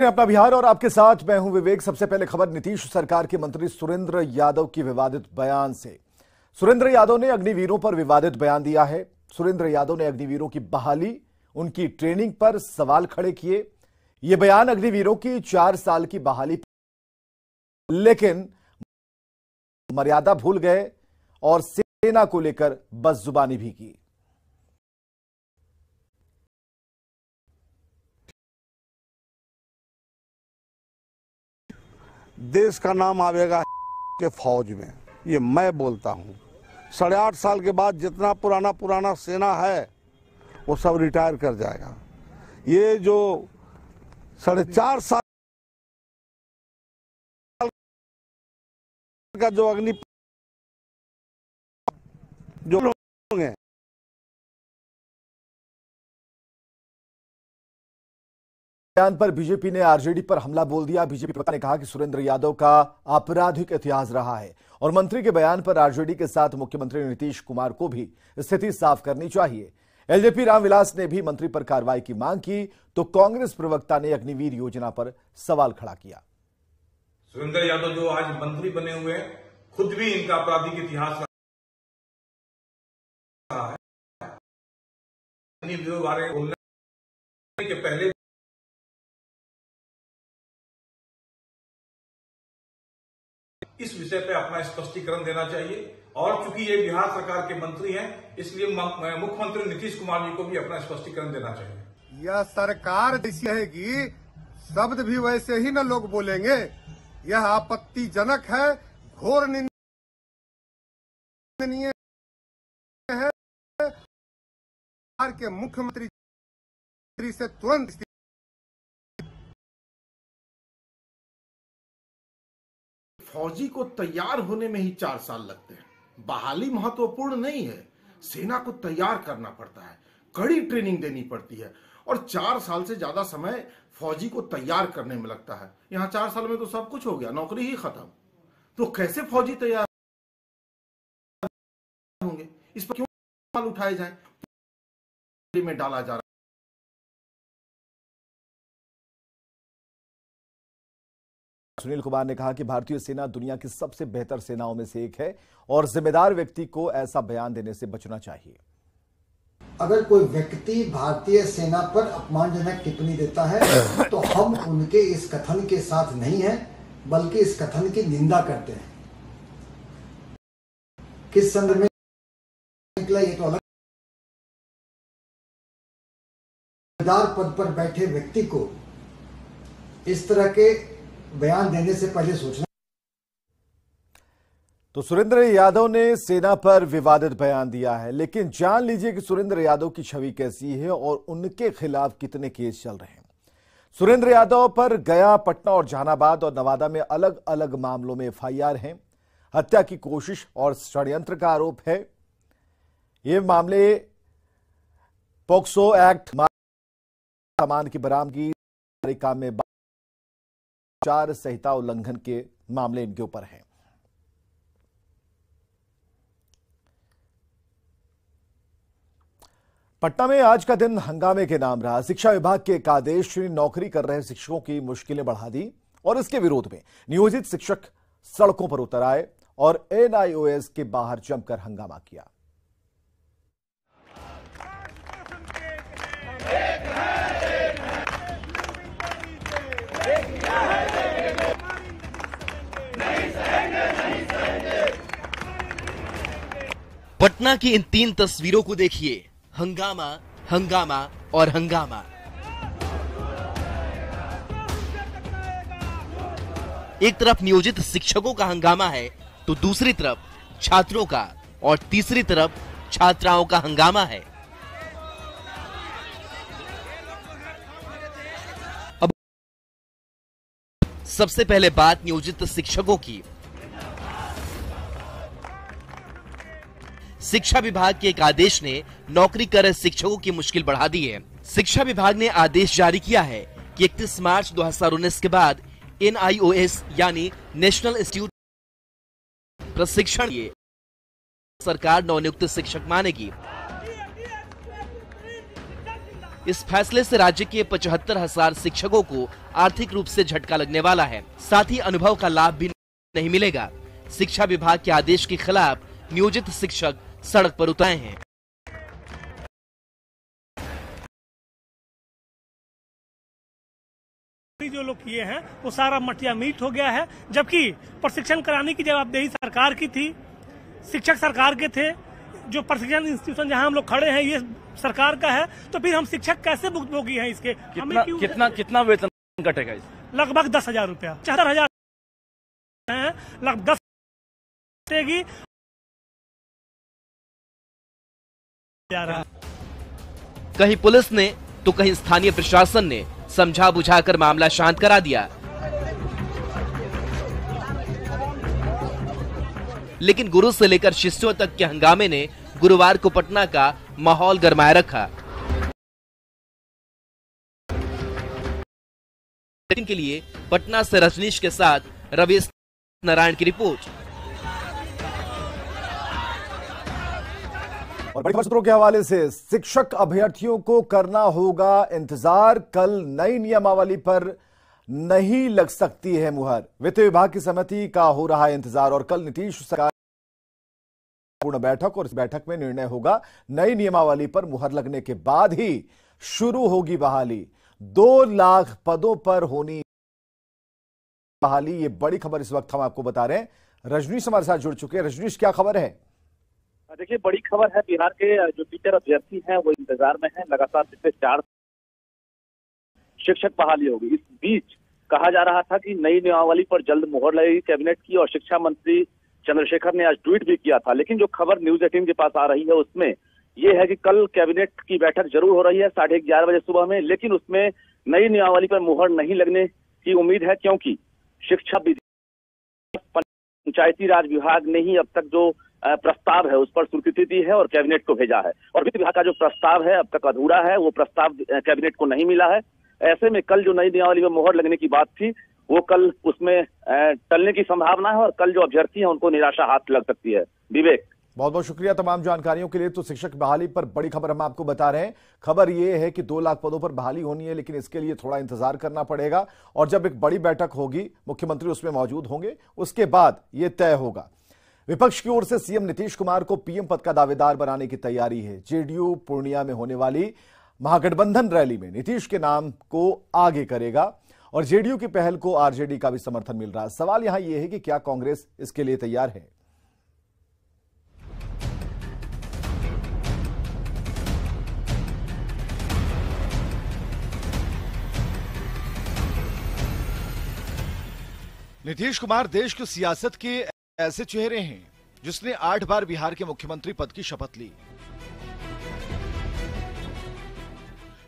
अपना बिहार और आपके साथ मैं हूं विवेक। सबसे पहले खबर नीतीश सरकार के मंत्री सुरेंद्र यादव की विवादित बयान से। सुरेंद्र यादव ने अग्निवीरों पर विवादित बयान दिया है। सुरेंद्र यादव ने अग्निवीरों की बहाली, उनकी ट्रेनिंग पर सवाल खड़े किए। यह बयान अग्निवीरों की 4 साल की बहाली, लेकिन मर्यादा भूल गए और सेना को लेकर बदजुबानी भी की। देश का नाम आवेगा के फौज में, ये मैं बोलता हूँ। 8.5 साल के बाद जितना पुराना सेना है वो सब रिटायर कर जाएगा। ये जो 4.5 साल का जो अग्नि जो लोग हैं, बयान पर बीजेपी ने आरजेडी पर हमला बोल दिया। बीजेपी प्रवक्ता ने कहा कि सुरेंद्र यादव का आपराधिक इतिहास रहा है और मंत्री के बयान पर आरजेडी के साथ मुख्यमंत्री नीतीश कुमार को भी स्थिति साफ करनी चाहिए। एलजेपी रामविलास ने भी मंत्री पर कार्रवाई की मांग की, तो कांग्रेस प्रवक्ता ने अग्निवीर योजना पर सवाल खड़ा किया। सुरेंद्र यादव जो आज मंत्री बने हुए हैं, खुद भी इनका आपराधिक इतिहास रहा है। अग्निवीरों बारे बोलने के पहले इस विषय पे अपना स्पष्टीकरण देना चाहिए, और चूंकि ये बिहार सरकार के मंत्री हैं, इसलिए मुख्यमंत्री नीतीश कुमार जी को भी अपना स्पष्टीकरण देना चाहिए। यह सरकार जैसी रहेगी, शब्द भी वैसे ही न लोग बोलेंगे। यह आपत्तिजनक है, घोर निंदनीय है। बिहार के मुख्यमंत्री से तुरंत फौजी को तैयार होने में ही 4 साल लगते हैं। बहाली महत्वपूर्ण नहीं है, सेना को तैयार करना पड़ता है, कड़ी ट्रेनिंग देनी पड़ती है और 4 साल से ज्यादा समय फौजी को तैयार करने में लगता है। यहाँ 4 साल में तो सब कुछ हो गया, नौकरी ही खत्म। तो कैसे फौजी तैयार होंगे, इस पर क्यों सवाल उठाए जाए में डाला जा रहा है। सुनील कुमार ने कहा कि भारतीय सेना दुनिया की सबसे बेहतर सेनाओं में से एक है और जिम्मेदार व्यक्ति को ऐसा बयान देने से बचना चाहिए। अगर कोई व्यक्ति भारतीय सेना पर अपमानजनक टिप्पणी देता है तो हम उनके इस कथन के साथ नहीं हैं, बल्कि इस कथन की निंदा करते हैं। किस संदर्भ में निकला ये तो अलग। जिम्मेदार पद पर बैठे व्यक्ति को इस तरह के बयान देने से पहले सोचना। तो सुरेंद्र यादव ने सेना पर विवादित बयान दिया है, लेकिन जान लीजिए कि सुरेंद्र यादव की छवि कैसी है और उनके खिलाफ कितने केस चल रहे हैं। सुरेंद्र यादव पर गया, पटना और जहानाबाद और नवादा में अलग अलग मामलों में एफआईआर हैं। हत्या की कोशिश और षड्यंत्र का आरोप है। ये मामले पोक्सो एक्ट, सामान की बरामदगी काम में 4 संहिता उल्लंघन के मामले इनके ऊपर हैं। पटना में आज का दिन हंगामे के नाम रहा। शिक्षा विभाग के एक आदेश ने नौकरी कर रहे शिक्षकों की मुश्किलें बढ़ा दी और इसके विरोध में नियोजित शिक्षक सड़कों पर उतर आए और एनआईओएस के बाहर जमकर हंगामा किया। पटना की इन 3 तस्वीरों को देखिए, हंगामा, हंगामा और हंगामा। एक तरफ नियोजित शिक्षकों का हंगामा है तो दूसरी तरफ छात्रों का और तीसरी तरफ छात्राओं का हंगामा है। अब सबसे पहले बात नियोजित शिक्षकों की। शिक्षा विभाग के एक आदेश ने नौकरी कर रहे शिक्षकों की मुश्किल बढ़ा दी है। शिक्षा विभाग ने आदेश जारी किया है कि 31 मार्च 2019 के बाद एनआईओएस यानी नेशनल इंस्टीट्यूट प्रशिक्षण के सरकार नवनियुक्त शिक्षक मानेगी। इस फैसले से राज्य के 75,000 शिक्षकों को आर्थिक रूप से झटका लगने वाला है। साथ ही अनुभव का लाभ भी नहीं मिलेगा। शिक्षा विभाग के आदेश के खिलाफ नियोजित शिक्षक सड़क पर उतरे हैं। जो लोग किए हैं वो सारा मटिया मीट हो गया है, जबकि प्रशिक्षण कराने की जवाबदेही सरकार की थी, शिक्षक सरकार के थे। जो प्रशिक्षण इंस्टीट्यूशन जहां हम लोग खड़े हैं ये सरकार का है, तो फिर हम शिक्षक कैसे भुगतभोगी हैं इसके? कितना वेतन कटेगा? लगभग 10,000 रुपया, 74,000 है, लगभग 10 देगी। कहीं पुलिस ने तो कहीं स्थानीय प्रशासन ने समझा बुझाकर मामला शांत करा दिया, लेकिन गुरु से लेकर शिष्यों तक के हंगामे ने गुरुवार को पटना का माहौल गरमाए रखा। के लिए पटना से रजनीश के साथ रवीश नारायण की रिपोर्ट। और बड़ी खबर सूत्रों के हवाले से शिक्षक अभ्यर्थियों को करना होगा इंतजार। कल नई नियमावली पर नहीं लग सकती है मुहर। वित्त विभाग की समिति का हो रहा है इंतजार और कल नीतीश सरकार पूर्ण बैठक और इस बैठक में निर्णय होगा। नई नियमावली पर मुहर लगने के बाद ही शुरू होगी बहाली। 2 लाख पदों पर होनी बहाली। ये बड़ी खबर इस वक्त हम आपको बता रहे हैं। रजनीश हमारे साथ जुड़ चुके हैं। रजनीश, क्या खबर है? देखिए, बड़ी खबर है। बिहार के जो टीचर अभ्यर्थी हैं वो इंतजार में हैं। लगातार पिछले 4 शिक्षक बहाली होगी। इस बीच कहा जा रहा था कि नई नियमावली पर जल्द मुहर लगेगी कैबिनेट की, और शिक्षा मंत्री चंद्रशेखर ने आज ट्वीट भी किया था। लेकिन जो खबर न्यूज 18 के पास आ रही है उसमें यह है कि कल कैबिनेट की बैठक जरूर हो रही है 11:30 बजे सुबह में, लेकिन उसमें नई नियमावली पर मुहर नहीं लगने की उम्मीद है, क्योंकि शिक्षा पंचायती राज विभाग ने ही अब तक जो प्रस्ताव है उस पर स्वीकृति दी है और कैबिनेट को भेजा है। और वित्त विभाग का जो प्रस्ताव है अब तक अधूरा है, वो प्रस्ताव कैबिनेट को नहीं मिला है। ऐसे में कल जो नई नियमावली में मुहर लगने की बात थी वो कल उसमें टलने की संभावना है और कल जो अभ्यर्थी हैं उनको निराशा हाथ लग सकती है। विवेक, बहुत बहुत शुक्रिया तमाम जानकारियों के लिए। तो शिक्षक बहाली पर बड़ी खबर हम आपको बता रहे हैं। खबर यह है कि 2 लाख पदों पर बहाली होनी है, लेकिन इसके लिए थोड़ा इंतजार करना पड़ेगा और जब एक बड़ी बैठक होगी, मुख्यमंत्री उसमें मौजूद होंगे, उसके बाद यह तय होगा। विपक्ष की ओर से सीएम नीतीश कुमार को पीएम पद का दावेदार बनाने की तैयारी है। जेडीयू पूर्णिया में होने वाली महागठबंधन रैली में नीतीश के नाम को आगे करेगा और जेडीयू की पहल को आरजेडी का भी समर्थन मिल रहा है। सवाल यहां यह है कि क्या कांग्रेस इसके लिए तैयार है? नीतीश कुमार देश की सियासत के ऐसे चेहरे हैं जिसने 8 बार बिहार के मुख्यमंत्री पद की शपथ ली।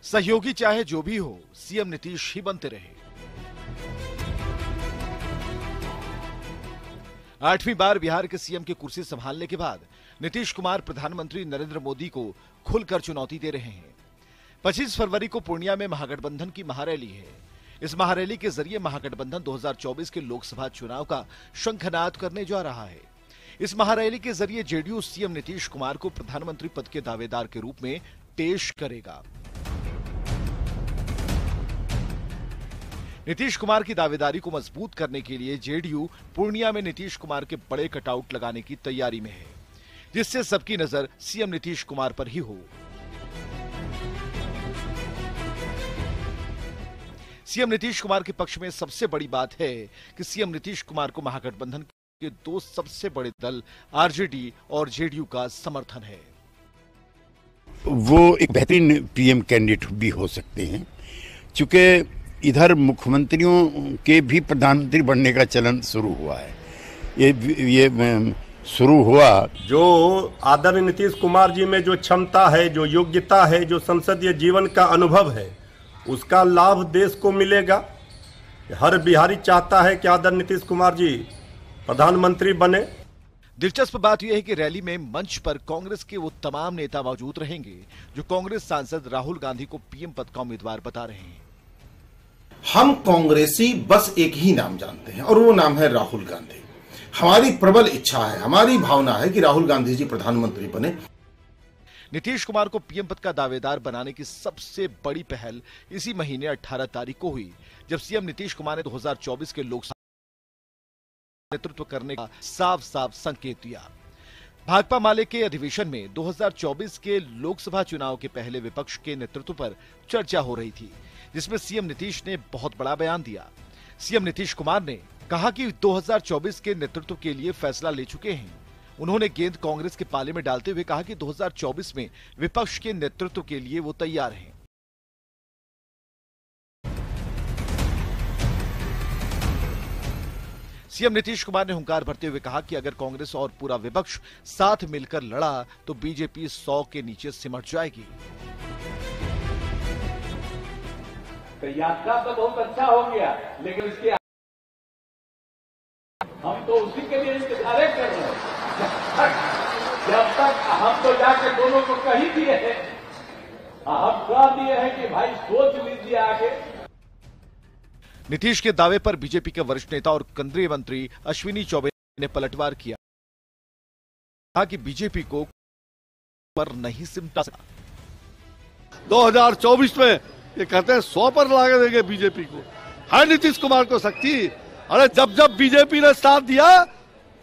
सहयोगी चाहे जो भी हो, सीएम नीतीश ही बनते रहे। 8वीं बार बिहार के सीएम की कुर्सी संभालने के बाद नीतीश कुमार प्रधानमंत्री नरेंद्र मोदी को खुलकर चुनौती दे रहे हैं। 25 फरवरी को पूर्णिया में महागठबंधन की महारैली है। इस महारैली के जरिए महागठबंधन 2024 के लोकसभा चुनाव का शंखनाद करने जा रहा है। इस महारैली के जरिए जेडीयू सीएम नीतीश कुमार को प्रधानमंत्री पद के दावेदार के रूप में पेश करेगा। नीतीश कुमार की दावेदारी को मजबूत करने के लिए जेडीयू पूर्णिया में नीतीश कुमार के बड़े कटआउट लगाने की तैयारी में है, जिससे सबकी नजर सीएम नीतीश कुमार पर ही हो। सीएम नीतीश कुमार के पक्ष में सबसे बड़ी बात है कि सीएम नीतीश कुमार को महागठबंधन के 2 सबसे बड़े दल आरजेडी और जेडीयू का समर्थन है। वो एक बेहतरीन पीएम कैंडिडेट भी हो सकते हैं, चूंकि इधर मुख्यमंत्रियों के भी प्रधानमंत्री बनने का चलन शुरू हुआ है। ये शुरू हुआ। जो आदरणीय नीतीश कुमार जी में जो क्षमता है, जो योग्यता है, जो संसदीय जीवन का अनुभव है, उसका लाभ देश को मिलेगा। हर बिहारी चाहता है कि आदरणीय नीतीश कुमार जी प्रधानमंत्री बने। दिलचस्प बात यह है कि रैली में मंच पर कांग्रेस के वो तमाम नेता मौजूद रहेंगे जो कांग्रेस सांसद राहुल गांधी को पीएम पद का उम्मीदवार बता रहे हैं। हम कांग्रेसी बस एक ही नाम जानते हैं और वो नाम है राहुल गांधी। हमारी प्रबल इच्छा है, हमारी भावना है कि राहुल गांधी जी प्रधानमंत्री बने। नीतीश कुमार को पीएम पद का दावेदार बनाने की सबसे बड़ी पहल इसी महीने 18 तारीख को हुई, जब सीएम नीतीश कुमार ने 2024 के लोकसभा नेतृत्व करने का साफ साफ संकेत दिया। भाकपा माले के अधिवेशन में 2024 के लोकसभा चुनाव के पहले विपक्ष के नेतृत्व पर चर्चा हो रही थी, जिसमें सीएम नीतीश ने बहुत बड़ा बयान दिया। सीएम नीतीश कुमार ने कहा कि 2024 के नेतृत्व के लिए फैसला ले चुके हैं। उन्होंने गेंद कांग्रेस के पाले में डालते हुए कहा कि 2024 में विपक्ष के नेतृत्व के लिए वो तैयार हैं। सीएम नीतीश कुमार ने हुंकार भरते हुए कहा कि अगर कांग्रेस और पूरा विपक्ष साथ मिलकर लड़ा तो बीजेपी 100 के नीचे सिमट जाएगी। तो यात्रा तो बहुत अच्छा हो गया, लेकिन इसके हम तो उसी के लिए इंतजार कर रहे हैं। जब तक हम तो जाके दोनों को कही दिए हैं, हम कह दिए हैं कि भाई सोच लीजिए आगे। नीतीश के दावे पर बीजेपी के वरिष्ठ नेता और केंद्रीय मंत्री अश्विनी चौबे ने पलटवार किया, कहा कि बीजेपी को पर नहीं सिमटा सकता। 2024 में ये कहते हैं 100 पर लगा देंगे बीजेपी को। है नीतीश कुमार को शक्ति? अरे जब जब बीजेपी ने साथ दिया,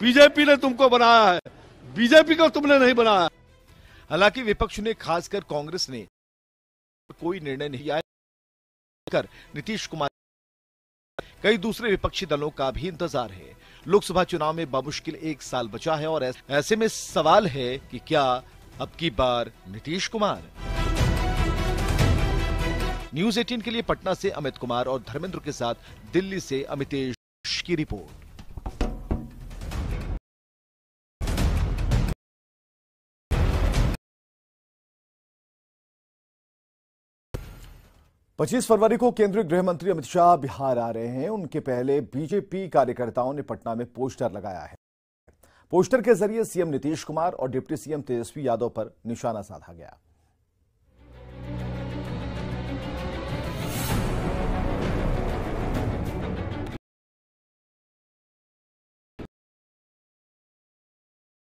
बीजेपी ने तुमको बनाया है, बीजेपी को तुमने नहीं बनाया। हालांकि विपक्ष ने, खासकर कांग्रेस ने कोई निर्णय नहीं आया कर नीतीश कुमार, कई दूसरे विपक्षी दलों का भी इंतजार है। लोकसभा चुनाव में बामुश्किल 1 साल बचा है और ऐसे में सवाल है कि क्या अब की बार नीतीश कुमार। न्यूज़ 18 के लिए पटना से अमित कुमार और धर्मेंद्र के साथ दिल्ली से अमितेश की रिपोर्ट। पच्चीस फरवरी को केंद्रीय गृह मंत्री अमित शाह बिहार आ रहे हैं। उनके पहले बीजेपी कार्यकर्ताओं ने पटना में पोस्टर लगाया है। पोस्टर के जरिए सीएम नीतीश कुमार और डिप्टी सीएम तेजस्वी यादव पर निशाना साधा गया।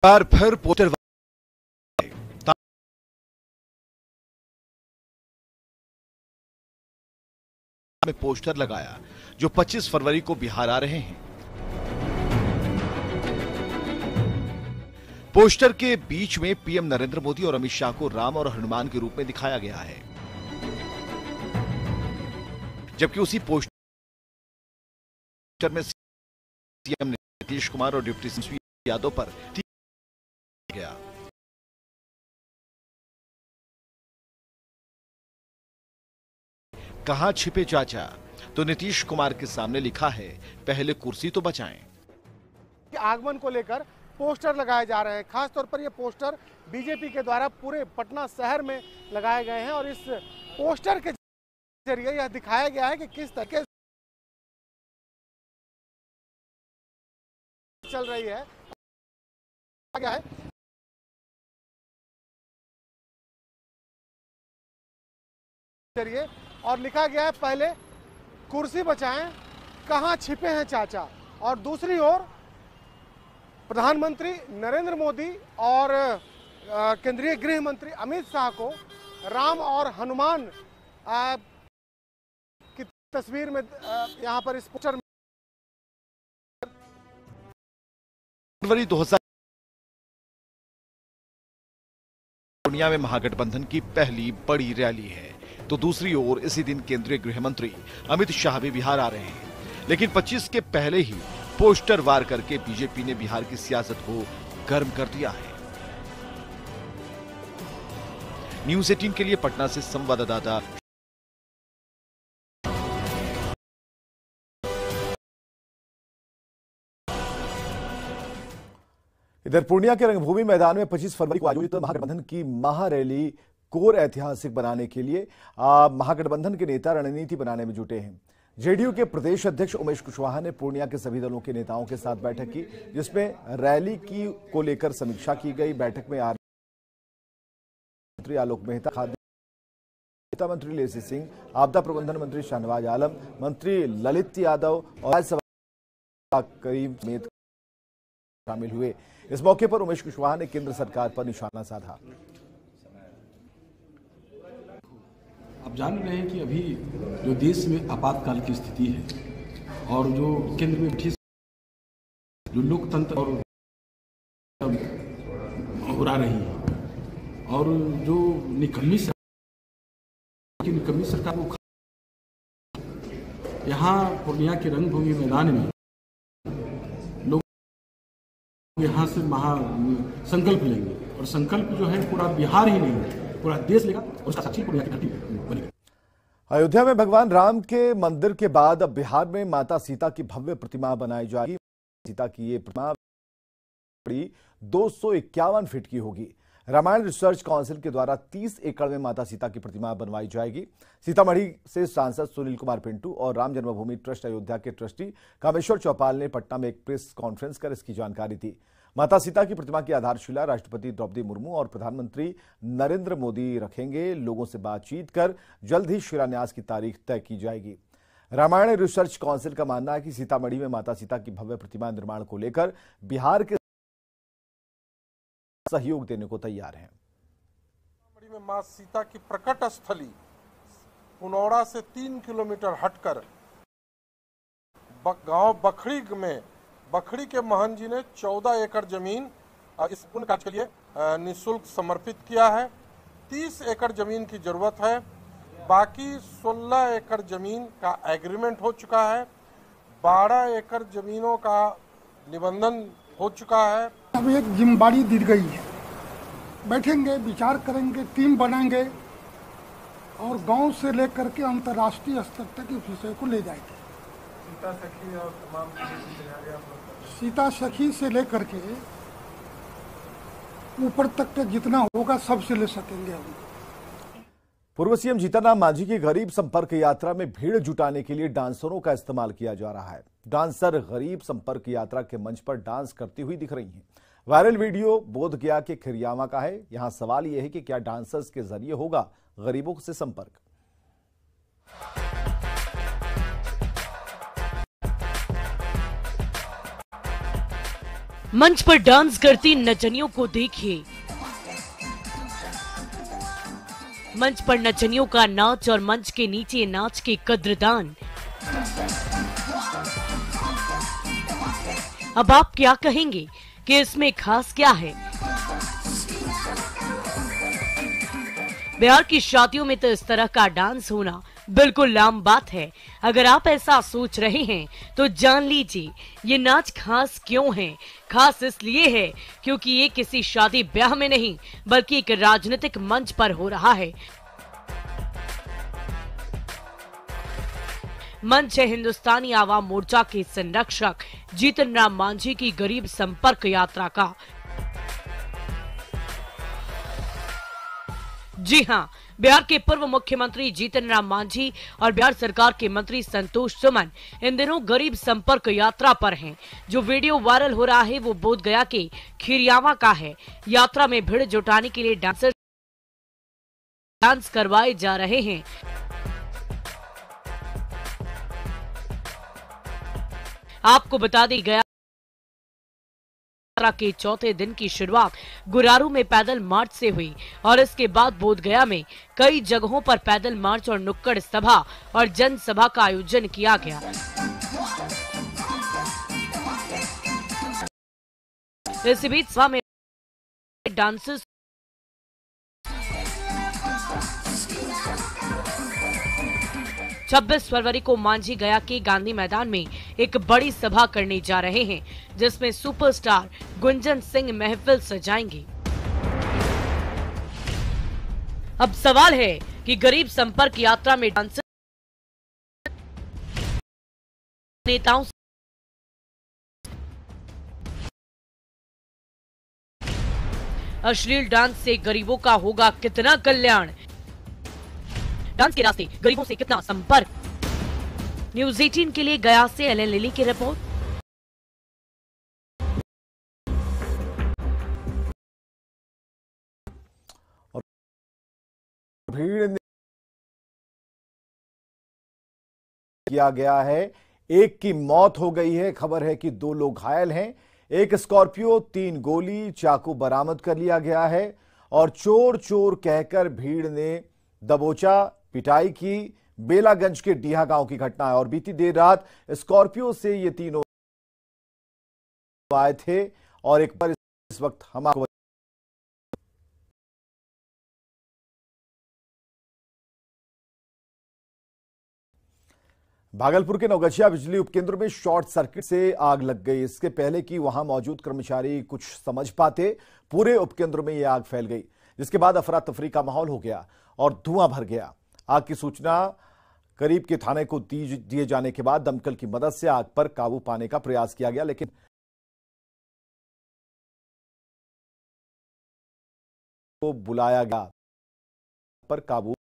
बार फिर पोस्टर में पोस्टर लगाया जो 25 फरवरी को बिहार आ रहे हैं। पोस्टर के बीच में पीएम नरेंद्र मोदी और अमित शाह को राम और हनुमान के रूप में दिखाया गया है, जबकि उसी पोस्टर में सीएम नीतीश कुमार और डिप्टी सीएम यादव पर गया। कहां छिपे चाचा, तो नीतीश कुमार के सामने लिखा है पहले कुर्सी तो बचाएं। आगमन को लेकर पोस्टर लगाए जा रहे हैं। खासतौर पर ये पोस्टर बीजेपी के द्वारा पूरे पटना शहर में लगाए गए हैं और इस पोस्टर के जरिए यह दिखाया गया है कि किस तरीके चल रही है। जरिए और लिखा गया है पहले कुर्सी बचाएं, कहां छिपे हैं चाचा। और दूसरी ओर प्रधानमंत्री नरेंद्र मोदी और केंद्रीय गृह मंत्री अमित शाह को राम और हनुमान की तस्वीर में यहां पर इस पोस्टर में फरवरी 2000 दुनिया में महागठबंधन की पहली बड़ी रैली है, तो दूसरी ओर इसी दिन केंद्रीय गृह मंत्री अमित शाह भी बिहार आ रहे हैं। लेकिन 25 के पहले ही पोस्टर वार करके बीजेपी ने बिहार की सियासत को गर्म कर दिया है। न्यूज़ 18 के लिए पटना से संवाददाता इधर पूर्णिया के रंगभूमि मैदान में 25 फरवरी को आयोजित महागठबंधन की महारैली को ऐतिहासिक बनाने के लिए महागठबंधन के नेता रणनीति बनाने में जुटे हैं। जेडीयू के प्रदेश अध्यक्ष उमेश कुशवाहा ने पूर्णिया के सभी दलों के नेताओं के साथ बैठक की, जिसमें रैली को लेकर समीक्षा की गई। बैठक में मंत्री आलोक मेहता, खाद्य मंत्री लेसी सिंह, आपदा प्रबंधन मंत्री शाहनवाज आलम, मंत्री ललित यादव और राज्यसभा करीम समेत शामिल हुए। इस मौके पर उमेश कुशवाहा ने केंद्र सरकार पर निशाना साधा। आप जान रहे हैं कि अभी जो देश में आपातकाल की स्थिति है और जो केंद्र में बैठी जो लोकतंत्र और उड़ा रही है और जो निकम्मी सरकार को यहाँ पूर्णिया के रंगभूमि मैदान में लोग यहाँ से संकल्प लेंगे और संकल्प जो है पूरा बिहार ही नहीं पूरा देश लेगा और उसका साक्षी पूर्णिया की धरती बनेगी। अयोध्या में भगवान राम के मंदिर के बाद अब बिहार में माता सीता की भव्य प्रतिमा बनाई जाएगी। सीता की ये प्रतिमा 251 फीट की होगी। रामायण रिसर्च काउंसिल के द्वारा 30 एकड़ में माता सीता की प्रतिमा बनवाई जाएगी। सीतामढ़ी से सांसद सुनील कुमार पिंटू और राम जन्मभूमि ट्रस्ट अयोध्या के ट्रस्टी कामेश्वर चौपाल ने पटना में एक प्रेस कॉन्फ्रेंस कर इसकी जानकारी दी। माता सीता की प्रतिमा की आधारशिला राष्ट्रपति द्रौपदी मुर्मू और प्रधानमंत्री नरेंद्र मोदी रखेंगे। लोगों से बातचीत कर जल्द ही शिलान्यास की तारीख तय की जाएगी। रामायण रिसर्च काउंसिल का मानना है कि सीतामढ़ी में माता सीता की भव्य प्रतिमा निर्माण को लेकर बिहार के सहयोग देने को तैयार हैं। सीतामढ़ी में मां सीता की प्रकट स्थली पुनौरा से 3 किलोमीटर हटकर गांव बखड़ी में बखड़ी के महंत जी ने 14 एकड़ जमीन इस पुण्य कार्य के लिए निःशुल्क समर्पित किया है। 30 एकड़ जमीन की जरूरत है, बाकी 16 एकड़ जमीन का एग्रीमेंट हो चुका है, 12 एकड़ जमीनों का निबंधन हो चुका है। अब एक जिम्मेदारी दी गई है, बैठेंगे विचार करेंगे, टीम बनाएंगे और गांव से लेकर के अंतर्राष्ट्रीय स्तर तक इस विषय को ले जाएंगे। सीता सखी और तमाम सीता सखी से लेकर के ऊपर तक के जितना होगा सबसे ले सकेंगे हम। पूर्व सीएम जीतन राम मांझी की गरीब संपर्क यात्रा में भीड़ जुटाने के लिए डांसरों का इस्तेमाल किया जा रहा है। डांसर गरीब संपर्क यात्रा के मंच पर डांस करती हुई दिख रही हैं। वायरल वीडियो बोधगया के खिरियावा का है। यहां सवाल यह है कि क्या डांसर्स के जरिए होगा गरीबों से संपर्क। मंच पर डांस करती नचनियों को देखिए। मंच पर नचनियों का नाच और मंच के नीचे नाच के कद्रदान। अब आप क्या कहेंगे कि इसमें खास क्या है? बिहार की शादियों में तो इस तरह का डांस होना बिल्कुल आम बात है। अगर आप ऐसा सोच रहे हैं तो जान लीजिए ये नाच खास क्यों है। खास इसलिए है क्योंकि ये किसी शादी ब्याह में नहीं बल्कि एक राजनीतिक मंच पर हो रहा है। मंच है हिंदुस्तानी आवाम मोर्चा के संरक्षक जीतन राम मांझी की गरीब संपर्क यात्रा का। जी हाँ, बिहार के पूर्व मुख्यमंत्री जीतन राम मांझी और बिहार सरकार के मंत्री संतोष सुमन इन दिनों गरीब संपर्क यात्रा पर हैं। जो वीडियो वायरल हो रहा है वो बोधगया के खिरियावा का है। यात्रा में भीड़ जुटाने के लिए डांसर डांस करवाए जा रहे हैं। आपको बता दी गया यात्रा के चौथे दिन की शुरुआत गुरारू में पैदल मार्च से हुई और इसके बाद बोधगया में कई जगहों पर पैदल मार्च और नुक्कड़ सभा और जनसभा का आयोजन किया गया। इस बीच सभा में डांसर्स 26 फरवरी को मांझी गया के गांधी मैदान में एक बड़ी सभा करने जा रहे हैं जिसमें सुपरस्टार गुंजन सिंह महफिल सजाएंगे। अब सवाल है कि गरीब संपर्क यात्रा में डांसर नेताओं अश्लील डांस से गरीबों का होगा कितना कल्याण। डांस के रास्ते गरीबों से कितना संपर्क। न्यूज 18 के लिए गया से एलएन लिली की रिपोर्ट। भीड़ किया गया है, एक की मौत हो गई है। खबर है कि 2 लोग घायल हैं। एक स्कॉर्पियो, 3 गोली, चाकू बरामद कर लिया गया है और चोर चोर कहकर भीड़ ने दबोचा। पिटाई की बेलागंज के डीहा गांव की घटना है और बीती देर रात स्कॉर्पियो से ये तीनों आए थे और एक बार इस वक्त हम आपको भागलपुर के नवगछिया बिजली उपकेंद्र में शॉर्ट सर्किट से आग लग गई। इसके पहले कि वहां मौजूद कर्मचारी कुछ समझ पाते, पूरे उपकेंद्र में यह आग फैल गई, जिसके बाद अफरा तफरी का माहौल हो गया और धुआं भर गया। आग की सूचना करीब के थाने को दिए जाने के बाद दमकल की मदद से आग पर काबू पाने का प्रयास किया गया, लेकिन को बुलाया गया पर काबू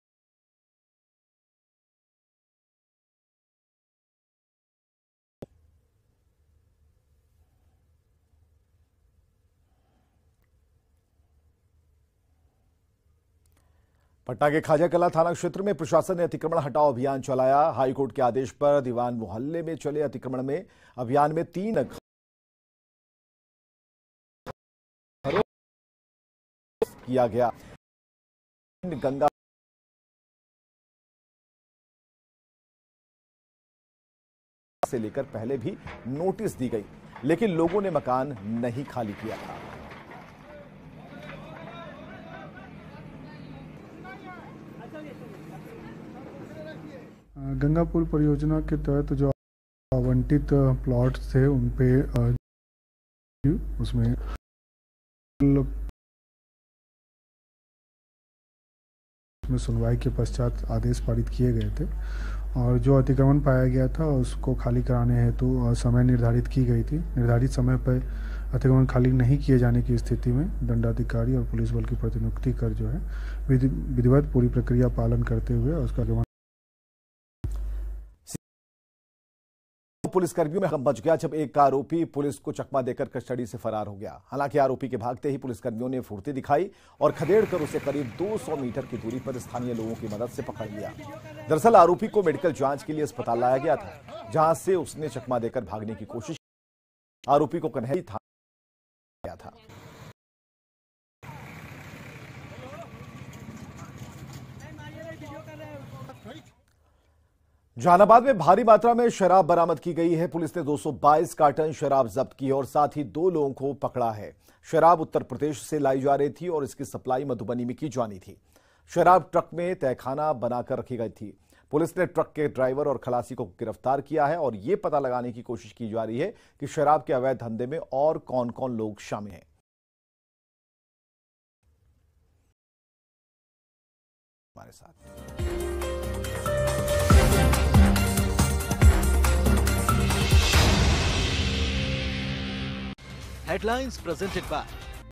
पटना के खाजा कला थाना क्षेत्र में प्रशासन ने अतिक्रमण हटाओ अभियान चलाया। हाईकोर्ट के आदेश पर दीवान मोहल्ले में चले अतिक्रमण में अभियान में 3 किया गया। गंगा से लेकर पहले भी नोटिस दी गई, लेकिन लोगों ने मकान नहीं खाली किया था। गंगापुर परियोजना के तहत जो आवंटित प्लॉट थे उन पे उसमें सुनवाई के पश्चात आदेश पारित किए गए थे और जो अतिक्रमण पाया गया था उसको खाली कराने हेतु समय निर्धारित की गई थी। निर्धारित समय पर अतिक्रमण खाली नहीं किए जाने की स्थिति में दंडाधिकारी और पुलिस बल की प्रतिनियुक्ति कर जो है विधिवत पूरी प्रक्रिया पालन करते हुए उसका पुलिसकर्मियों में हंगामा मच गया जब एक आरोपी पुलिस को चकमा देकर कस्टडी से फरार हो गया। हालांकि आरोपी के भागते ही पुलिसकर्मियों ने फुर्ती दिखाई और खदेड़ कर उसे करीब 200 मीटर की दूरी पर स्थानीय लोगों की मदद से पकड़ लिया। दरअसल आरोपी को मेडिकल जांच के लिए अस्पताल लाया गया था, जहां से उसने चकमा देकर भागने की कोशिश की। आरोपी को कन्हैया थाना गया था। जहानाबाद में भारी मात्रा में शराब बरामद की गई है। पुलिस ने 222 कार्टन शराब जब्त की और साथ ही 2 लोगों को पकड़ा है। शराब उत्तर प्रदेश से लाई जा रही थी और इसकी सप्लाई मधुबनी में की जानी थी। शराब ट्रक में तहखाना बनाकर रखी गई थी। पुलिस ने ट्रक के ड्राइवर और खलासी को गिरफ्तार किया है और ये पता लगाने की कोशिश की जा रही है कि शराब के अवैध धंधे में और कौन कौन लोग शामिल हैं। हमारे साथ Headlines presented by